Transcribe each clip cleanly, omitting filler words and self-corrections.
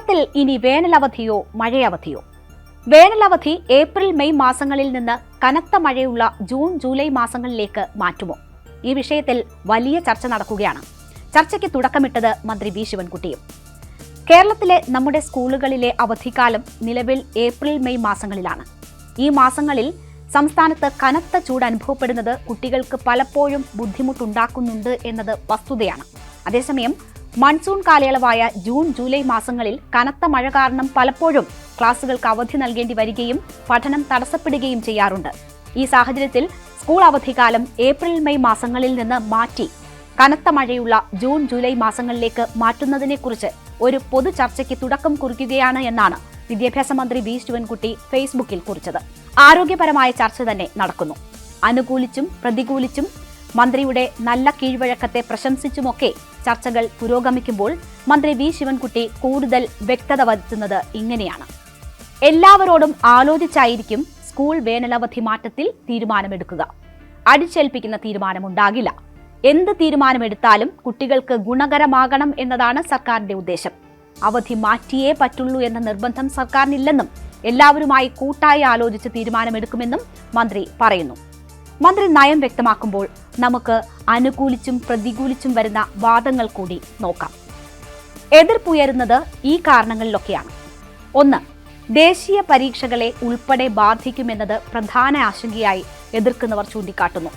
കേരളത്തിൽ ഇനി വേനലവധിയോ മഴയവധിയോ? വേനലവധി April May മാസങ്ങളിൽ നിന്ന് കനത്ത മഴയുള്ള ജൂൺ ജൂലൈ മാസങ്ങളിലേക്ക് മാറ്റുമോ? ഈ വിഷയത്തിൽ വലിയ ചർച്ച നടക്കുകയാണ്. ചർച്ചയ്ക്ക് തുടക്കമിട്ടത് മന്ത്രി വി ശിവൻകുട്ടിയും. കേരളത്തിലെ നമ്മുടെ സ്കൂളുകളിലെ അവധിക്കാലം നിലവിൽ ഏപ്രിൽ മെയ് മാസങ്ങളിലാണ്. ഈ മാസങ്ങളിൽ സംസ്ഥാനത്ത് കനത്ത ചൂട് അനുഭവപ്പെടുന്നത് കുട്ടികൾക്ക് പലപ്പോഴും ബുദ്ധിമുട്ടുണ്ടാക്കുന്നുണ്ട് എന്നത് വസ്തുതയാണ്. അതേസമയം മൺസൂൺ കാലയളവായ ജൂൺ ജൂലൈ മാസങ്ങളിൽ കനത്ത മഴ കാരണം പലപ്പോഴും ക്ലാസുകൾക്ക് അവധി നൽകേണ്ടി വരികയും പഠനം തടസ്സപ്പെടുകയും ചെയ്യാറുണ്ട്. ഈ സാഹചര്യത്തിൽ സ്കൂൾ അവധിക്കാലം ഏപ്രിൽ മെയ് മാസങ്ങളിൽ നിന്ന് മാറ്റി കനത്ത മഴയുള്ള ജൂൺ ജൂലൈ മാസങ്ങളിലേക്ക് മാറ്റുന്നതിനെക്കുറിച്ച് ഒരു പൊതു ചർച്ചയ്ക്ക് തുടക്കം കുറിക്കുകയാണ് എന്നാണ് വിദ്യാഭ്യാസ മന്ത്രി വി ശിവൻകുട്ടി ഫേസ്ബുക്കിൽ കുറിച്ചത്. ആരോഗ്യപരമായ ചർച്ച തന്നെ നടക്കുന്നു. അനുകൂലിച്ചും പ്രതികൂലിച്ചും മന്ത്രിയുടെ നല്ല കീഴ്വഴക്കത്തെ പ്രശംസിച്ചുമൊക്കെ ചർച്ചകൾ പുരോഗമിക്കുമ്പോൾ മന്ത്രി വി ശിവൻകുട്ടി കൂടുതൽ വ്യക്തത വരുത്തുന്നത് ഇങ്ങനെയാണ്: എല്ലാവരോടും ആലോചിച്ചായിരിക്കും സ്കൂൾ വേനലവധി മാറ്റത്തിൽ തീരുമാനമെടുക്കുക. അടിച്ചേൽപ്പിക്കുന്ന തീരുമാനമുണ്ടാകില്ല. എന്ത് തീരുമാനമെടുത്താലും കുട്ടികൾക്ക് ഗുണകരമാകണം എന്നതാണ് സർക്കാരിന്റെ ഉദ്ദേശം. അവധി മാറ്റിയേ പറ്റുള്ളൂ എന്ന നിർബന്ധം സർക്കാരിനില്ലെന്നും എല്ലാവരുമായി കൂട്ടായി ആലോചിച്ച് തീരുമാനമെടുക്കുമെന്നും മന്ത്രി പറയുന്നു. മന്ത്രി നയം വ്യക്തമാക്കുമ്പോൾ നമുക്ക് അനുകൂലിച്ചും പ്രതികൂലിച്ചും വരുന്ന വാദങ്ങൾ കൂടി നോക്കാം. എതിർപ്പുയരുന്നത് ഈ കാരണങ്ങളിലൊക്കെയാണ്. 1. ദേശീയ പരീക്ഷകളെ ഉൾപ്പെടെ ബാധിക്കുമെന്നത് പ്രധാന ആശങ്കയായി എതിർക്കുന്നവർ ചൂണ്ടിക്കാട്ടുന്നു.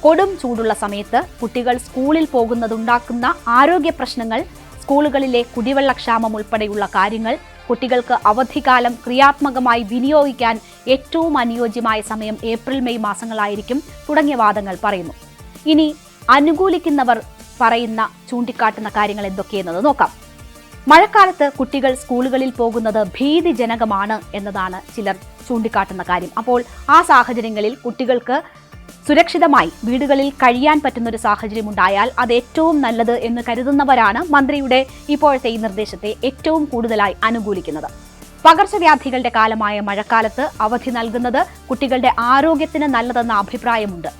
കൊടും ചൂടുള്ള സമയത്ത് കുട്ടികൾ സ്കൂളിൽ പോകുന്നതുണ്ടാക്കുന്ന ആരോഗ്യ പ്രശ്നങ്ങൾ, സ്കൂളുകളിലെ കുടിവെള്ളക്ഷാമം ഉൾപ്പെടെയുള്ള കാര്യങ്ങൾ, കുട്ടികൾക്ക് അവധിക്കാലം ക്രിയാത്മകമായി വിനിയോഗിക്കാൻ ഏറ്റവും അനുയോജ്യമായ സമയം ഏപ്രിൽ മെയ് മാസങ്ങളായിരിക്കും തുടങ്ങിയ വാദങ്ങൾ പറയുന്നു. ഇനി അനുകൂലിക്കുന്നവർ ചൂണ്ടിക്കാട്ടുന്ന കാര്യങ്ങൾ എന്തൊക്കെയെന്നത് നോക്കാം. മഴക്കാലത്ത് കുട്ടികൾ സ്കൂളുകളിൽ പോകുന്നത് ഭീതിജനകമാണ് എന്നതാണ് ചിലർ ചൂണ്ടിക്കാട്ടുന്ന കാര്യം. അപ്പോൾ ആ സാഹചര്യങ്ങളിൽ കുട്ടികൾക്ക് സുരക്ഷിതമായി വീടുകളിൽ കഴിയാൻ പറ്റുന്നൊരു സാഹചര്യം ഉണ്ടായാൽ അത് ഏറ്റവും നല്ലത് എന്ന് കരുതുന്നവരാണ് മന്ത്രിയുടെ ഇപ്പോഴത്തെ ഈ നിർദ്ദേശത്തെ ഏറ്റവും കൂടുതലായി അനുകൂലിക്കുന്നത്. പകർച്ചവ്യാധികളുടെ കാലമായ മഴക്കാലത്ത് അവധി നൽകുന്നത് കുട്ടികളുടെ ആരോഗ്യത്തിന് നല്ലതെന്ന അഭിപ്രായമുണ്ട്.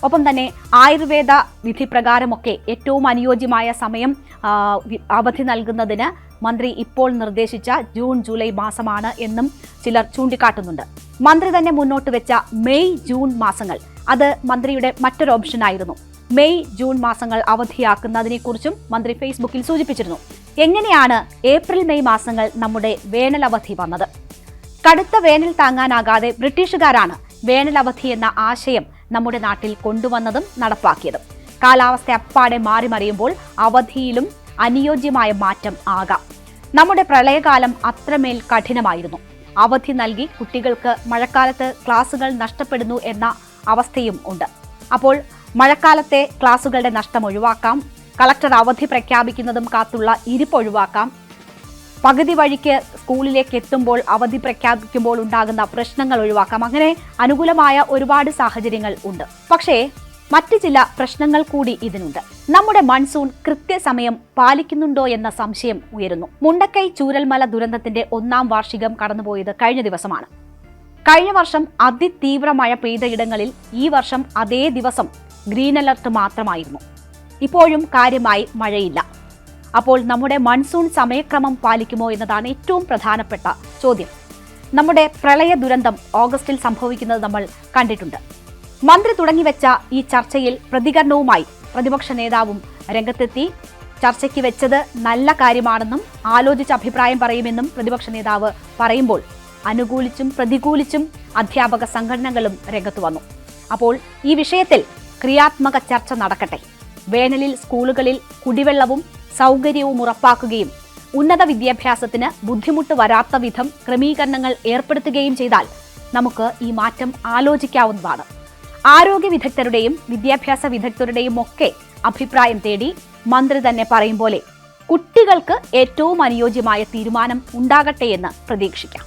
ഒപ്പം തന്നെ ആയുർവേദ വിധി പ്രകാരമൊക്കെ ഏറ്റവും അനുയോജ്യമായ സമയം അവധി നൽകുന്നതിന് മന്ത്രി ഇപ്പോൾ നിർദ്ദേശിച്ച ജൂൺ ജൂലൈ മാസമാണ് എന്നും ചിലർ ചൂണ്ടിക്കാട്ടുന്നുണ്ട്. മന്ത്രി തന്നെ മുന്നോട്ട് വെച്ച മെയ് ജൂൺ മാസങ്ങൾ, അത് മന്ത്രിയുടെ മറ്റൊരു ഓപ്ഷനായിരുന്നു. മെയ് ജൂൺ മാസങ്ങൾ അവധിയാക്കുന്നതിനെക്കുറിച്ചും മന്ത്രി ഫേസ്ബുക്കിൽ സൂചിപ്പിച്ചിരുന്നു. എങ്ങനെയാണ് ഏപ്രിൽ മെയ് മാസങ്ങൾ നമ്മുടെ വേനലവധി വന്നത്? കടുത്ത വേനൽ താങ്ങാനാകാതെ ബ്രിട്ടീഷുകാരാണ് വേനലവധി എന്ന ആശയം നമ്മുടെ നാട്ടിൽ കൊണ്ടുവന്നതും നടപ്പാക്കിയതും. കാലാവസ്ഥ അപ്പാടെ മാറിമറിയുമ്പോൾ അവധിയിലും അനുയോജ്യമായ മാറ്റം ആകാം. നമ്മുടെ പ്രളയകാലം അത്രമേൽ കഠിനമായിരുന്നു. അവധി നൽകി കുട്ടികൾക്ക് മഴക്കാലത്ത് ക്ലാസുകൾ നഷ്ടപ്പെടുന്നു എന്ന അവസ്ഥയും ഉണ്ട്. അപ്പോൾ മഴക്കാലത്തെ ക്ലാസുകളുടെ നഷ്ടം ഒഴിവാക്കാം. കളക്ടർ അവധി പ്രഖ്യാപിക്കുന്നതും കാത്തുള്ള ഇരിപ്പൊഴിവാക്കാം. പകുതി വഴിക്ക് സ്കൂളിലേക്ക് എത്തുമ്പോൾ അവധി പ്രഖ്യാപിക്കുമ്പോൾ ഉണ്ടാകുന്ന പ്രശ്നങ്ങൾ ഒഴിവാക്കാം. അങ്ങനെ അനുകൂലമായ ഒരുപാട് സാഹചര്യങ്ങൾ ഉണ്ട്. പക്ഷേ മറ്റ് ചില പ്രശ്നങ്ങൾ കൂടി ഇതിനുണ്ട്. നമ്മുടെ മൺസൂൺ കൃത്യസമയം പാലിക്കുന്നുണ്ടോ എന്ന സംശയം ഉയരുന്നു. മുണ്ടക്കൈ ചൂരൽമല ദുരന്തത്തിന്റെ 1ാം വാർഷികം കടന്നുപോയത് കഴിഞ്ഞ ദിവസമാണ്. കഴിഞ്ഞ വർഷം അതിതീവ്ര മഴ പെയ്ത ഇടങ്ങളിൽ ഈ വർഷം അതേ ദിവസം ഗ്രീൻ അലർട്ട് മാത്രമായിരുന്നു. ഇപ്പോഴും കാര്യമായി മഴയില്ല. അപ്പോൾ നമ്മുടെ മൺസൂൺ സമയക്രമം പാലിക്കുമോ എന്നതാണ് ഏറ്റവും പ്രധാനപ്പെട്ട ചോദ്യം. നമ്മുടെ പ്രളയ ദുരന്തം ഓഗസ്റ്റിൽ സംഭവിക്കുന്നത് നമ്മൾ കണ്ടിട്ടുണ്ട്. മന്ത്രി തുടങ്ങിവെച്ച ഈ ചർച്ചയിൽ പ്രതികരണവുമായി പ്രതിപക്ഷ നേതാവും രംഗത്തെത്തി. ചർച്ചയ്ക്ക് വെച്ചത് നല്ല കാര്യമാണെന്നും ആലോചിച്ച് അഭിപ്രായം പറയുമെന്നും പ്രതിപക്ഷ നേതാവ് പറയുമ്പോൾ അനുകൂലിച്ചും പ്രതികൂലിച്ചും അധ്യാപക സംഘടനകളും രംഗത്തു വന്നു. അപ്പോൾ ഈ വിഷയത്തിൽ ക്രിയാത്മക ചർച്ച നടക്കട്ടെ. വേനലിൽ സ്കൂളുകളിൽ കുടിവെള്ളവും സൗകര്യവും ഉറപ്പാക്കുകയും ഉന്നത വിദ്യാഭ്യാസത്തിന് ബുദ്ധിമുട്ട് വരാത്ത വിധം ക്രമീകരണങ്ങൾ ഏർപ്പെടുത്തുകയും ചെയ്താൽ നമുക്ക് ഈ മാറ്റം ആലോചിക്കാവുന്നതാണ്. ആരോഗ്യ വിദഗ്ധരുടെയും വിദ്യാഭ്യാസ വിദഗ്ധരുടെയും ഒക്കെ അഭിപ്രായം തേടി മന്ത്രി തന്നെ പറയും പോലെ കുട്ടികൾക്ക് ഏറ്റവും അനുയോജ്യമായ തീരുമാനം ഉണ്ടാകട്ടെ എന്ന് പ്രതീക്ഷിക്കാം.